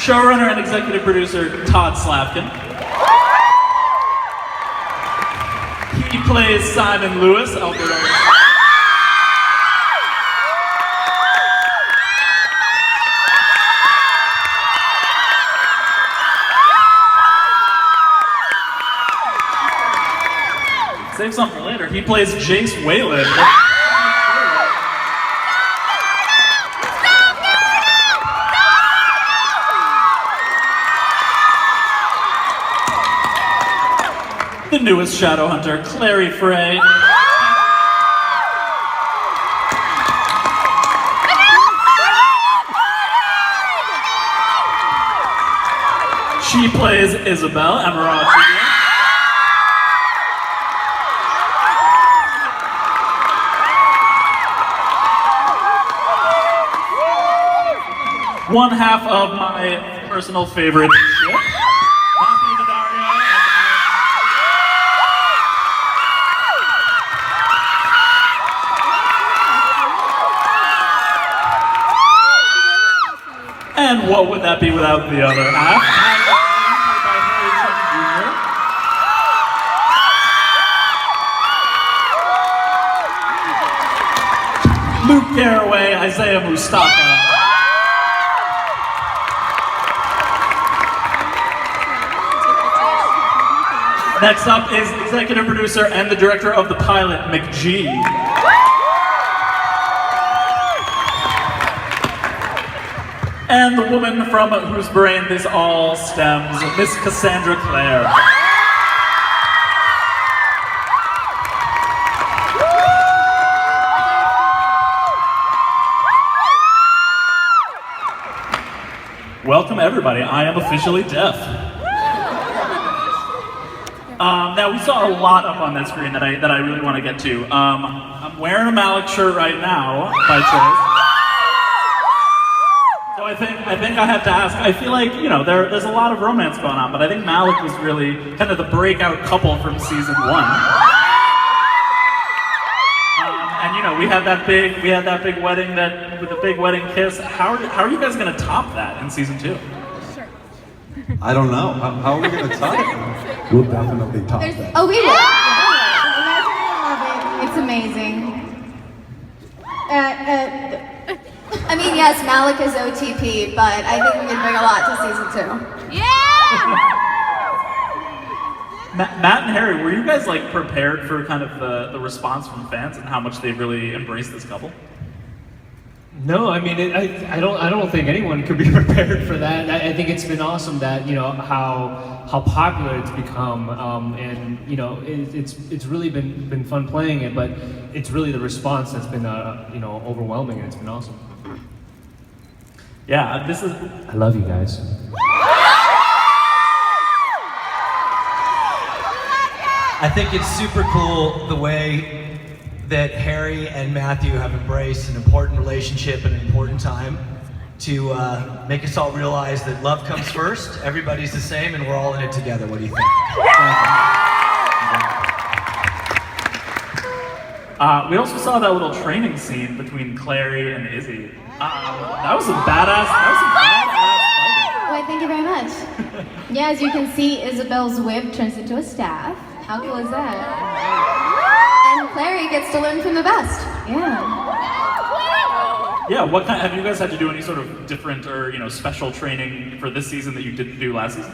Showrunner and executive producer Todd Slavkin. He plays Simon Lewis, Alberto. Save some for later. He plays Jace Wayland. The newest Shadowhunter, Clary Frey. She plays Isabel Emerald. One half of my personal favorite ship, Matthew Daddario and what would that be without the other half? Luke Garraway, Isaiah Mustafa. Next up is executive producer and the director of the pilot, McG. And the woman from whose brain this all stems, Miss Cassandra Clare. Welcome everybody, I am officially deaf. Now we saw a lot up on that screen that I really want to get to. I'm wearing a Malik shirt right now by choice. So I think I have to ask. I feel like there's a lot of romance going on, but I think Malik was really kind of the breakout couple from season 1. And we had that big wedding with a big wedding kiss. How are you guys going to top that in season 2? I don't know. How are we going to top it? We'll definitely top that. Oh, we will. You guys are going to love it. It's amazing. I mean, yes, Malik is OTP, but I think we can bring a lot to season 2. Yeah! Matt and Harry, were you guys prepared for kind of the response from fans and how much they really embraced this couple? No, I mean, I don't think anyone could be prepared for that. I think it's been awesome that how popular it's become, and it's really been fun playing it. But it's really the response that's been overwhelming, and it's been awesome. Yeah, I love you guys. I think it's super cool the way that Harry and Matthew have embraced an important relationship at an important time to make us all realize that love comes first, everybody's the same, and we're all in it together. What do you think? We also saw that little training scene between Clary and Izzy. That was a badass fight. Why, thank you very much. Yeah, as you can see, Isabel's whip turns into a staff. How cool is that? And Clary gets to learn from the best. Yeah. Yeah, have you guys had to do any sort of different or special training for this season that you didn't do last season?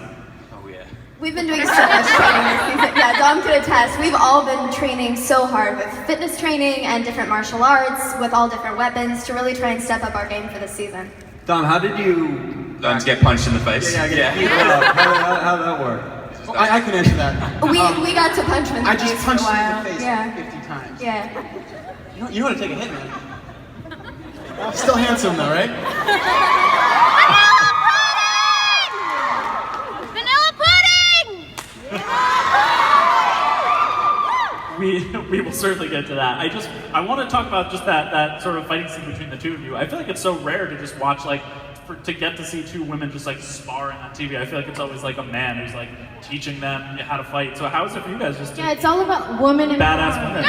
Oh yeah. We've been doing so much training this season. Yeah, Dom could attest. We've all been training so hard with fitness training and different martial arts with all different weapons to really try and step up our game for this season. Dom, how did you... Don't get punched in the face. How did that work? I can answer that. We got to punch him in the I face just for a punched him while. in the face Yeah. like 50 times. Yeah. You know how to take a hit, man. Still handsome though, right? Vanilla pudding! We will certainly get to that. I want to talk about just that sort of fighting scene between the two of you. I feel like it's so rare to just watch to get to see two women just sparring on TV. I feel like it's always a man who's teaching them how to fight. So how is it for you guys just Yeah, it's all about woman badass empowerment. women?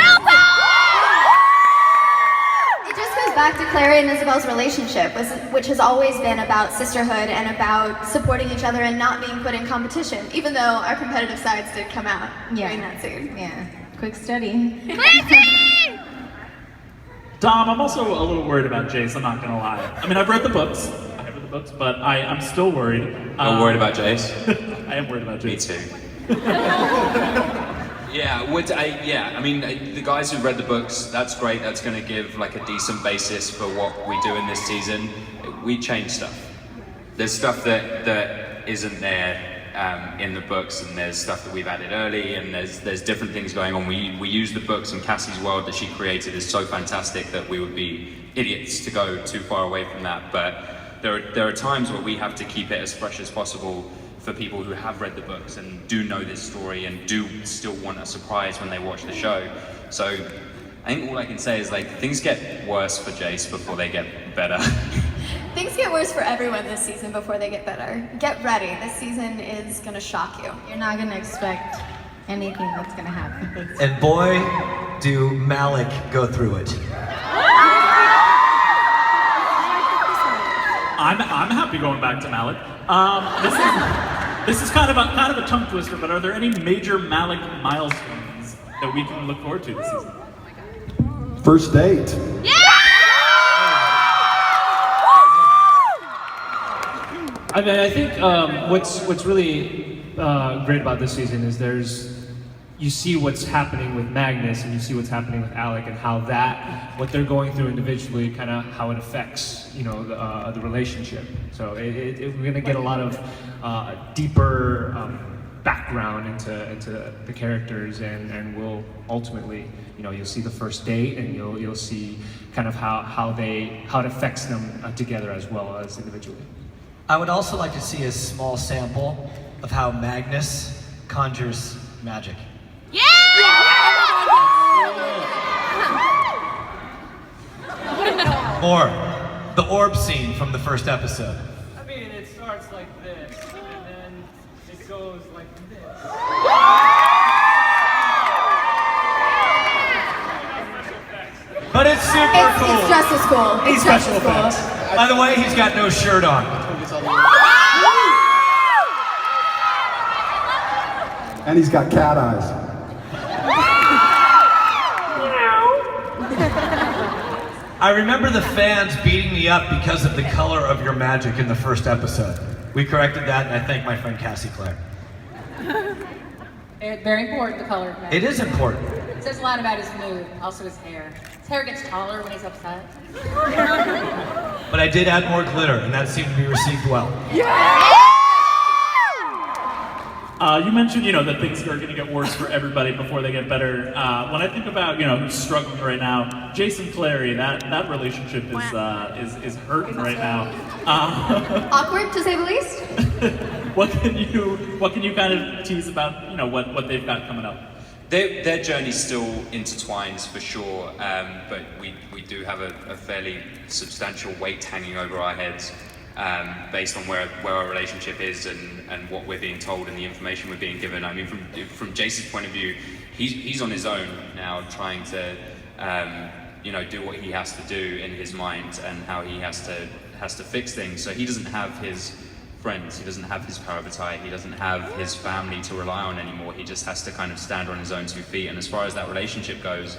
It just goes back back to Clary and Isabel's relationship, which has always been about sisterhood and about supporting each other and not being put in competition, even though our competitive sides did come out during that scene. Yeah, quick study. Dom, I'm also a little worried about Jace, I'm not gonna lie. I mean, I've read the books, but I'm still worried. I'm worried about Jace. I am worried about Jace. Me too. I mean, the guys who read the books, that's great. That's going to give like a decent basis for what we do in this season. We change stuff. There's stuff that isn't there in the books, and there's stuff that we've added early, and there's different things going on. We use the books, and Cassie's world that she created is so fantastic that we would be idiots to go too far away from that. But there are times where we have to keep it as fresh as possible for people who have read the books and do know this story and do still want a surprise when they watch the show. So I think all I can say is like things get worse for Jace before they get better. Things get worse for everyone this season before they get better. Get ready, this season is gonna shock you. You're not gonna expect anything that's gonna happen. And boy, do Malik go through it. I'm happy going back to Malik. This is kind of a tongue twister, but are there any major Malik milestones that we can look forward to this season? First date. I mean, I think what's really great about this season is you see what's happening with Magnus and you see what's happening with Alec and how what they're going through individually, kind of how it affects the relationship. So we're gonna get a lot of deeper background into the characters, and we'll ultimately, you'll see the first date, and you'll see kind of how it affects them together as well as individually. I would also like to see a small sample of how Magnus conjures magic. Or the orb scene from the first episode. I mean, it starts like this, and then it goes like this. But it's super cool. It's just as cool. It's just as cool. By the way, he's got no shirt on. And he's got cat eyes. I remember the fans beating me up because of the color of your magic in the first episode. We corrected that, and I thank my friend Cassie Clare. Very important, the color of magic. It is important. It says a lot about his mood, also his hair. His hair gets taller when he's upset. But I did add more glitter, and that seemed to be received well. You mentioned, that things are going to get worse for everybody before they get better. When I think about, who's struggling right now, Jason Clary, that relationship is hurting right now. Awkward, to say the least. What can you kind of tease about, what they've got coming up? Their journey's still intertwined for sure, but we do have a fairly substantial weight hanging over our heads. Based on where our relationship is and what we're being told and the information we're being given. I mean, from Jace's point of view, he's on his own now, trying to do what he has to do in his mind and how he has to fix things. So he doesn't have his friends, he doesn't have his parabatai, he doesn't have his family to rely on anymore. He just has to kind of stand on his own 2 feet. And as far as that relationship goes,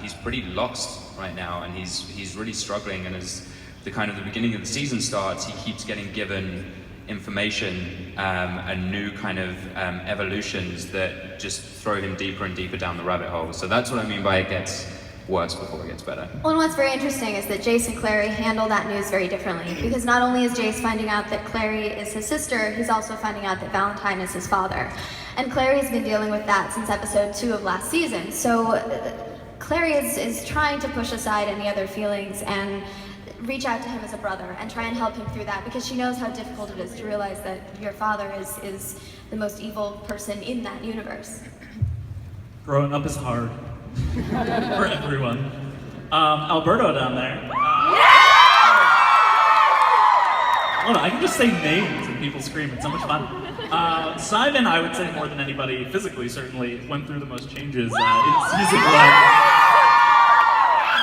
he's pretty lost right now, and he's really struggling. And as the beginning of the season starts, he keeps getting given information and new kind of evolutions that just throw him deeper and deeper down the rabbit hole. So that's what I mean by it gets worse before it gets better. Well, and what's very interesting is that Jace and Clary handle that news very differently, because not only is Jace finding out that Clary is his sister, he's also finding out that Valentine is his father. And Clary's been dealing with that since episode 2 of last season. So Clary is trying to push aside any other feelings and reach out to him as a brother and try and help him through that, because she knows how difficult it is to realize that your father is the most evil person in that universe. Growing up is hard for everyone. Alberto down there. Hold on, I can just say names and people scream. It's so much fun. Simon, I would say more than anybody, physically certainly, went through the most changes in season 1.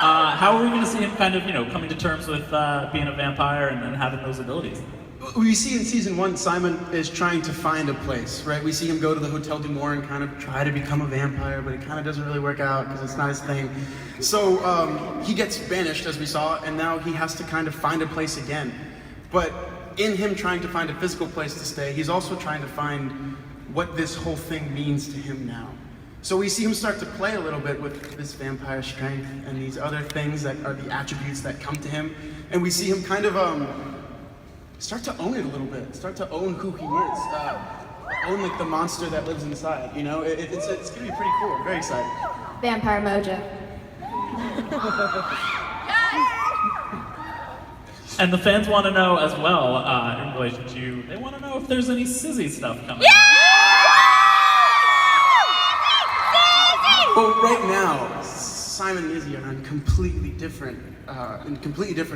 How are we going to see him kind of, coming to terms with being a vampire and having those abilities? We see in season 1, Simon is trying to find a place, right? We see him go to the Hotel du Moor and kind of try to become a vampire, but it kind of doesn't really work out because it's not his thing. So he gets banished, as we saw, and now he has to kind of find a place again. But in him trying to find a physical place to stay, he's also trying to find what this whole thing means to him now. So we see him start to play a little bit with this vampire strength and these other things that are the attributes that come to him. And we see him kind of start to own it a little bit, start to own who he is, own like the monster that lives inside, It's gonna be pretty cool, I'm very excited. Vampire mojo. And the fans want to know as well, in relation to you, they want to know if there's any Sizzy stuff coming. Well, right now, Simon and Izzy are in completely different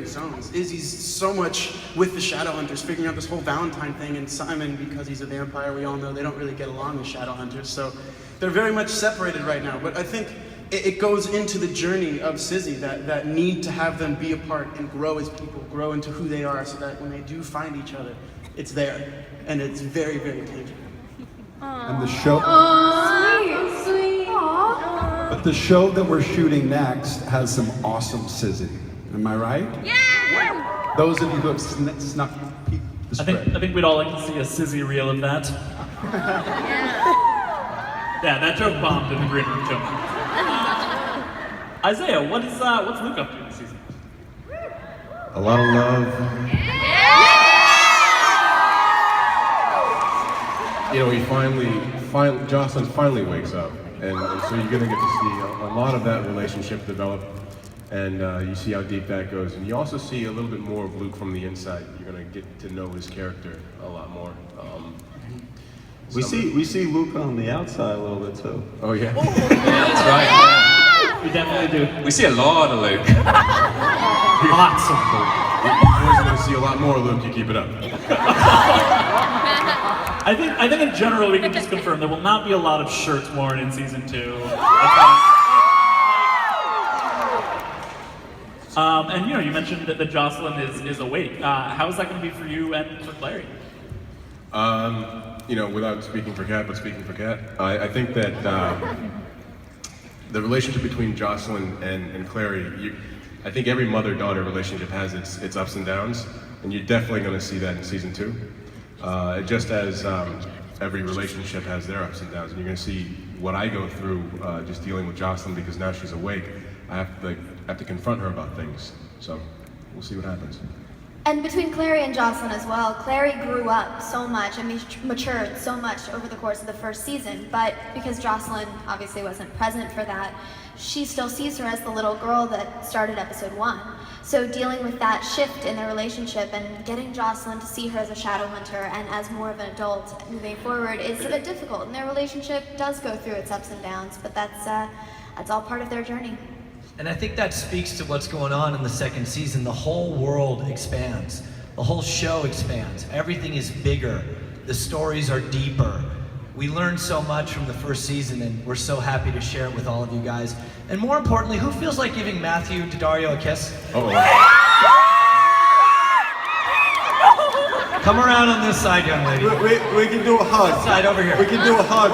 zones. Izzy's so much with the Shadowhunters, figuring out this whole Valentine thing, and Simon, because he's a vampire, we all know they don't really get along with Shadowhunters, so they're very much separated right now. But I think it goes into the journey of Sizzy, that need to have them be apart and grow as people, grow into who they are, so that when they do find each other, it's there, and it's very, very tangible. And the show. Sweet. But the show that we're shooting next has some awesome Sizzy. Am I right? Yeah! Those of you who have snuck peek the spread. I think we'd all like to see a Sizzy reel of that. Yeah, that joke bombed in the green room too. Isaiah, what's Luke up to this season? A lot of love. He finally, Jocelyn finally wakes up, and so you're gonna get to see a lot of that relationship develop, and you see how deep that goes, and you also see a little bit more of Luke from the inside. You're gonna get to know his character a lot more. We see Luke on the outside a little bit too. Oh yeah. That's right. We definitely do. We see a lot of Luke. Lots of Luke. You're gonna see a lot more Luke. You keep it up. I think in general we can just confirm there will not be a lot of shirts worn in season 2. And you mentioned that Jocelyn is awake. How is that going to be for you and for Clary? Without speaking for Kat, but speaking for Kat, I think that the relationship between Jocelyn and Clary, I think every mother-daughter relationship has its ups and downs, and you're definitely going to see that in season 2. Just as every relationship has their ups and downs, and you're going to see what I go through just dealing with Jocelyn, because now she's awake. I have to confront her about things. So we'll see what happens. And between Clary and Jocelyn as well, Clary grew up so much and matured so much over the course of the first season, but because Jocelyn obviously wasn't present for that, she still sees her as the little girl that started episode 1. So dealing with that shift in their relationship and getting Jocelyn to see her as a Shadowhunter and as more of an adult moving forward is a bit difficult, and their relationship does go through its ups and downs, but that's all part of their journey. And I think that speaks to what's going on in the second season. The whole world expands. The whole show expands. Everything is bigger. The stories are deeper. We learned so much from the first season, and we're so happy to share it with all of you guys. And more importantly, who feels like giving Matthew Daddario a kiss? Come around on this side, young lady. We can do a hug. This side over here. We can do a hug.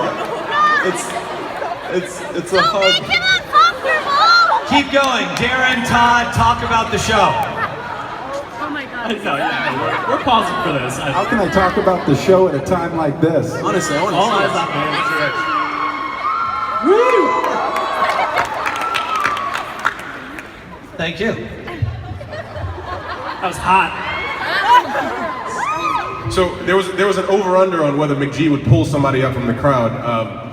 It's a hug. Keep going. Darren, Todd, talk about the show. Oh my God. We're pausing for this. How can I talk about the show at a time like this? Honestly, I want to All see eyes this. on me. Thank you. That was hot. So there was an over/under on whether McGee would pull somebody up from the crowd.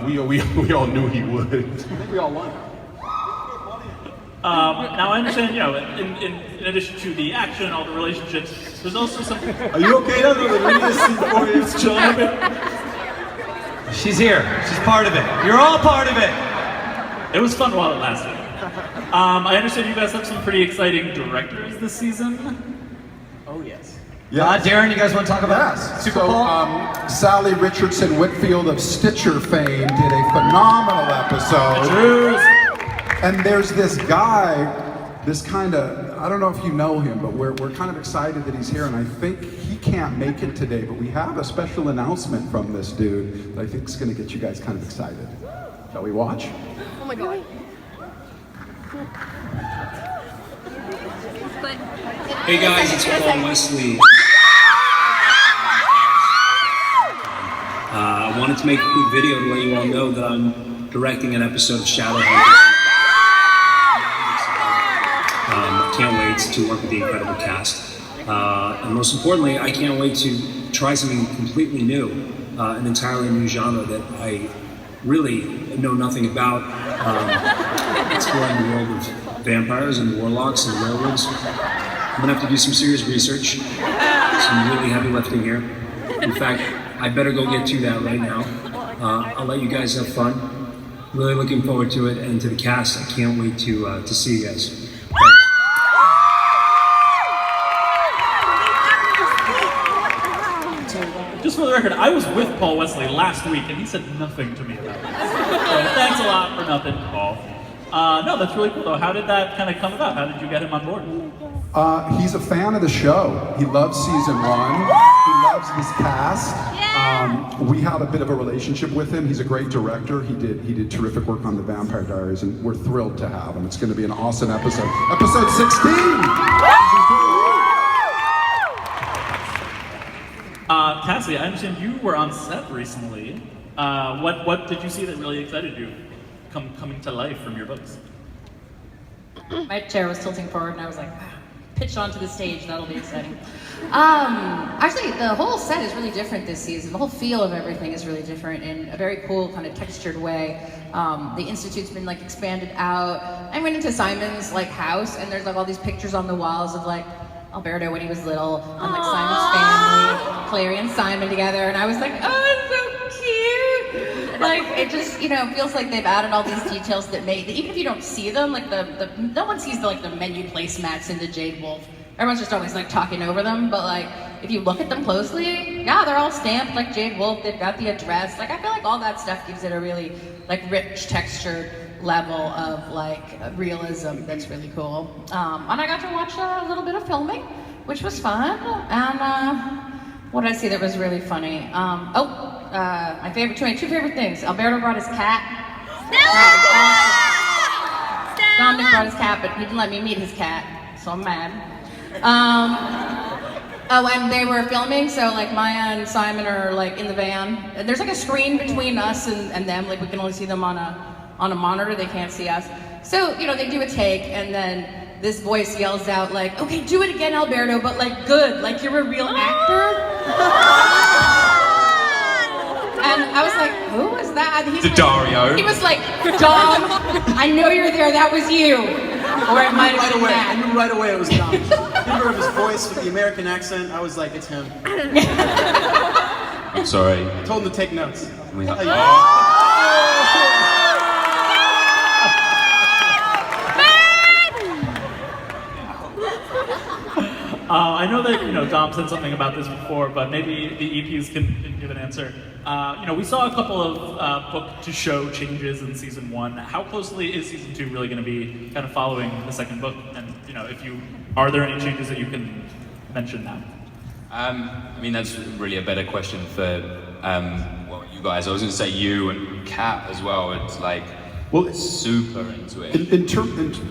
We all knew he would. I think we all won. Now I understand, in addition to the action and all the relationships, there's also some. Are you okay? We need to see for you. Chilling a bit. She's here. She's part of it. You're all part of it. It was fun while it lasted. I understand you guys have some pretty exciting directors this season. Oh, yes. Darren, you guys want to talk about Super Bowl? Sally Richardson Whitfield of Stitcher fame did a phenomenal episode. Cheers. And there's this guy this kind of, I don't know if you know him, but we're kind of excited that he's here, and I think he can't make it today, but we have a special announcement from this dude that I think is going to get you guys kind of excited. Shall we watch? Oh my god. Hey guys, it's Paul Wesley. I wanted to make a quick video to let you all know that I'm directing an episode of Shadowhunters. I can't wait to work with the incredible cast. And most importantly, I can't wait to try something completely new, an entirely new genre that I really know nothing about, exploring the world of vampires and warlocks and werewolves. I'm gonna have to do some serious research, some really heavy lifting here. In fact, I better go get to that right now. I'll let you guys have fun. Really looking forward to it, and to the cast, I can't wait to see you guys. Thanks. Just for the record, I was with Paul Wesley last week, and he said nothing to me about it. So thanks a lot for nothing, Paul. No, that's really cool though. How did that kind of come about? How did you get him on board? He's a fan of the show. He loves season 1. He loves this cast. We have a bit of a relationship with him. He's a great director. He did terrific work on the Vampire Diaries, and we're thrilled to have him. It's going to be an awesome episode. Episode 16! Cassie, I understand you were on set recently. What did you see that really excited you coming to life from your books? My chair was tilting forward and I was like, wow, pitch onto the stage, that'll be exciting. Actually, the whole set is really different this season. The whole feel of everything is really different in a very cool kind of textured way. The Institute's been like expanded out. I went into Simon's like house and there's like all these pictures on the walls of like Alberto when he was little, and like Simon's family, Clary and Simon together, and I was like, oh, it's so cute! Like, it just, you know, feels like they've added all these details that make, even if you don't see them, like no one sees the menu placemats in the Jade Wolf. Everyone's just always like talking over them, but like, if you look at them closely, yeah, they're all stamped like Jade Wolf, they've got the address. Like, I feel like all that stuff gives it a really, like, rich, textured level of like realism that's really cool. And I got to watch a little bit of filming, which was fun. And what did I see that was really funny? My favorite, two favorite things. Alberto brought his cat. Dominic brought his cat, but he didn't let me meet his cat, so I'm mad. And they were filming, so like Maya and Simon are like in the van. There's like a screen between us and them, like we can only see them on a monitor, they can't see us. So, you know, they do a take, and then this voice yells out like, okay, do it again, Alberto, but like good, like you're a real actor. And I was like, who is that? And he's like, Dario. He was like, Dom, I know you're there, that was you. Or it might have been I Matt. knew right away it was Dom. Remember of his voice with the American accent, I was like, it's him. I'm sorry. I told him to take notes. I know that, you know, Dom said something about this before, but maybe the EPs can give an answer. You know, we saw a couple of book-to-show changes in season 1. How closely is season 2 really going to be kind of following the second book? And, you know, are there any changes that you can mention now? I mean, that's really a better question for you guys. I was going to say you and Kat as well. It's like, well, super into it.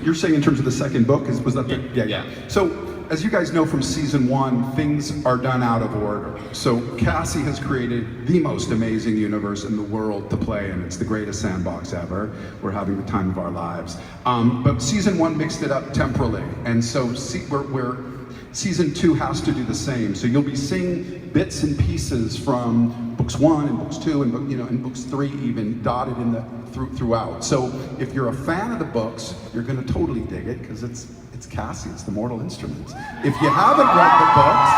You're saying in terms of the second book, was that the... Yeah. So, as you guys know from season 1, things are done out of order. So Cassie has created the most amazing universe in the world to play in. It's the greatest sandbox ever. We're having the time of our lives. But season 1 mixed it up temporally. And so season 2 has to do the same. So you'll be seeing bits and pieces from books 1 and books 2 and books 3 even dotted in throughout. So if you're a fan of the books, you're going to totally dig it because it's Cassie, it's the Mortal Instruments. If you haven't read the books,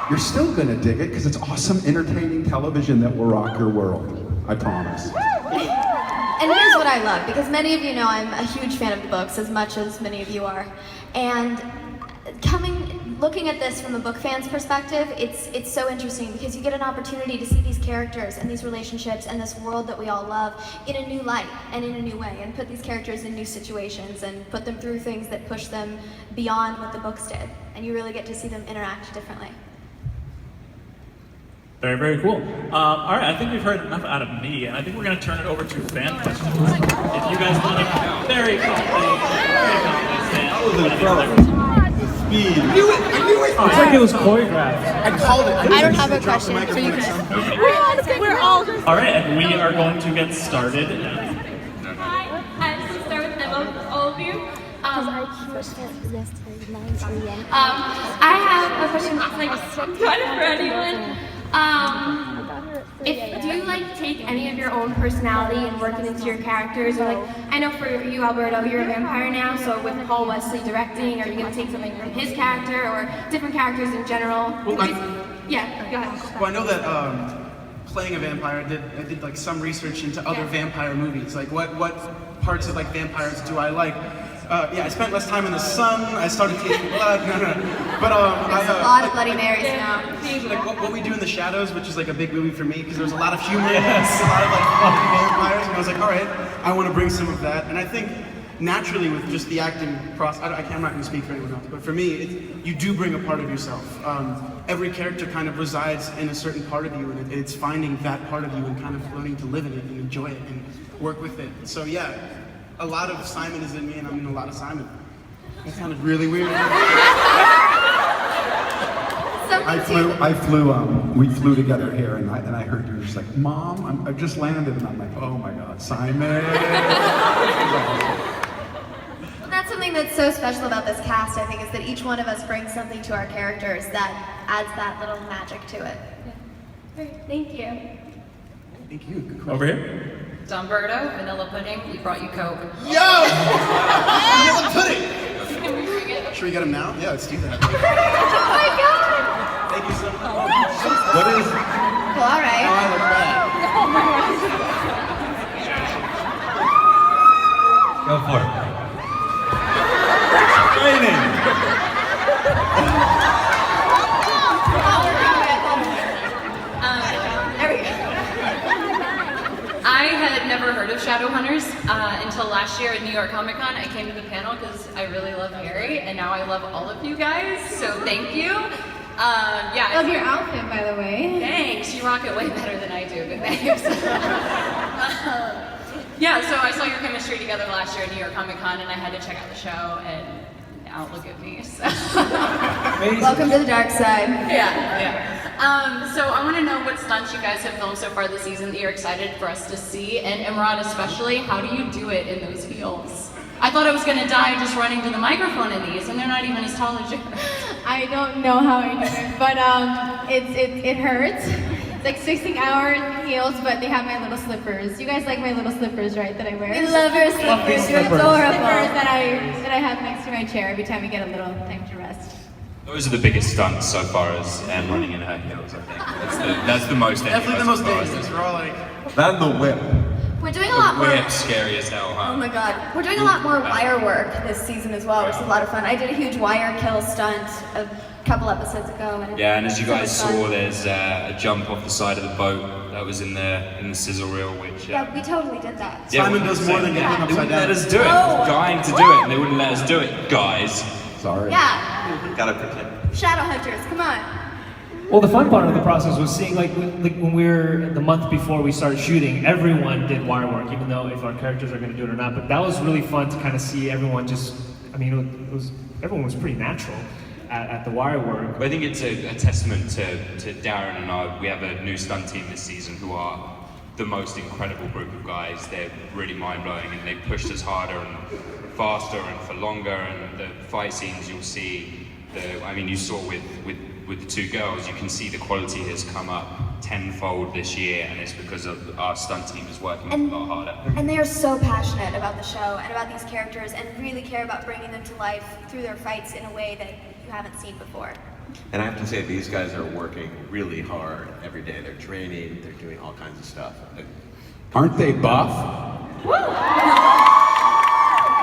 you're still going to dig it because it's awesome, entertaining television that will rock your world. I promise. And here's what I love, because many of you know I'm a huge fan of the books as much as many of you are. And looking at this from a book fan's perspective, it's so interesting because you get an opportunity to see these characters and these relationships and this world that we all love in a new light and in a new way, and put these characters in new situations and put them through things that push them beyond what the books did. And you really get to see them interact differently. Very, very cool. All right, I think we've heard enough out of me, and I think we're going to turn it over to fan questions. If you guys want to very confidently stand. Speed. I knew it! It's like it was choreographed. I called it. I don't have a question, so you can. We're all. All right, and we are going to get started. I just start with all of you. I have a question that's like kind of for anyone. Do you like take any of your own personality and work it into your characters? Or like, I know for you, Alberto, you're a vampire now, so with Paul Wesley directing, are you going to take something from his character or different characters in general? Yeah, go ahead. Well, I know that playing a vampire, I did like some research into other vampire movies. Like what parts of like vampires do I like? I spent less time in the sun. I started tasting blood. But There's a lot of Bloody Marys now. Like what we do in the shadows, which is like a big movie for me because there's a lot of humor, a lot of like vampires, and I was like, all right, I want to bring some of that. And I think naturally with just the acting process, I'm not going to speak for anyone else, but for me, you do bring a part of yourself. Every character kind of resides in a certain part of you, and it's finding that part of you and kind of learning to live in it and enjoy it and work with it. So yeah. A lot of Simon is in me, and I'm in a lot of Simon. That sounded really weird. We flew together here, and I heard you just like, Mom, I just landed, and I'm like, oh my God, Simon. Well, that's something that's so special about this cast, I think, is that each one of us brings something to our characters that adds that little magic to it. Great, thank you. Thank you. Good question. Over here. Dumberto, vanilla pudding, we brought you Coke. Yo! Vanilla pudding! Should we get him now? Yeah, let's do that. Oh my God! Thank you so much. What is? Well, all right. Oh, I look bad. Go for it. Training. There we go. I had never heard of Shadowhunters until last year at New York Comic Con. I came to the panel because I really love Harry, and now I love all of you guys, so thank you. I love your outfit, by the way. Thanks, you rock it way better than I do, but thanks. So I saw your chemistry together last year at New York Comic Con, and I had to check out the show, and now look at me. So. Welcome to the dark side. So I want to know what stunts you guys have filmed so far this season that you're excited for us to see, and Imran especially, how do you do it in those heels? I thought I was going to die just running to the microphone in these, and they're not even as tall as yours. I don't know how I do it, but it hurts. It's like 16-hour heels, but they have my little slippers. You guys like my little slippers, right, that I wear? We love your slippers. You're adorable. Slippers that I have next to my chair every time we get a little time to rest. Those are the biggest stunts so far as Anne running in her heels, I think. That's the most Definitely the most dangerous. We're all like... That and the whip. We're doing a lot more. Whip's scary as hell, huh? Oh my God. We're doing a lot more wire work this season as well, which is a lot of fun. I did a huge wire kill stunt a couple episodes ago. And Yeah, and as you guys saw, there's a jump off the side of the boat that was in the sizzle reel, which... Yeah, we totally did that. Simon does more than getting They upside wouldn't let down. us do it. Dying to do it, and they wouldn't let us do it, guys. Sorry. Yeah. Gotta pretend. Shadowhunters, come on. Well, the fun part of the process was seeing like when we were the month before we started shooting, everyone did wire work, even though if our characters are going to do it or not. But that was really fun to kind of see everyone everyone was pretty natural at the wire work. But I think it's a testament to Darren and I. We have a new stunt team this season who are the most incredible group of guys. They're really mind-blowing, and they pushed us harder and faster and for longer. And the fight scenes you'll see, you saw with the two girls, you can see the quality has come up tenfold this year, and it's because of our stunt team is working a lot harder. And they are so passionate about the show and about these characters and really care about bringing them to life through their fights in a way that you haven't seen before. And I have to say, these guys are working really hard every day. They're training, they're doing all kinds of stuff. Aren't they buff? Woo! I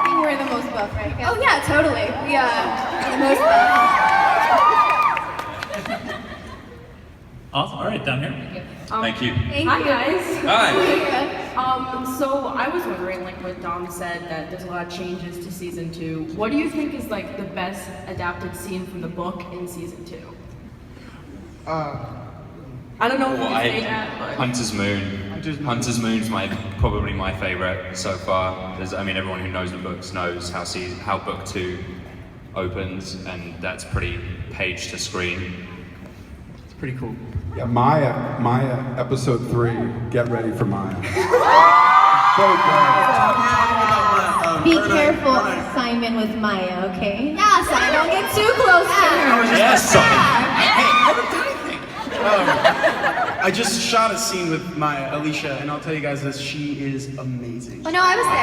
think we're the most buff, right? Oh yeah, totally. We are the most buff. right, down here. Thank you. Hi guys. Hi. So I was wondering, like what Dom said, that there's a lot of changes to season 2. What do you think is like the best adapted scene from the book in season 2? I don't know if you can say that, but Hunter's Moon. Hunter's Moon's probably my favorite so far. Everyone who knows the books knows how book 2 opens, and that's pretty page to screen. It's pretty cool. Yeah, Maya, episode 3. Get ready for Maya. So good. Be careful, Simon, with Maya, okay? Yeah, Simon, don't get too close to her. Yes, Simon. I just shot a scene with Maya, Alicia, and I'll tell you guys this, she is amazing. Oh no, I was there.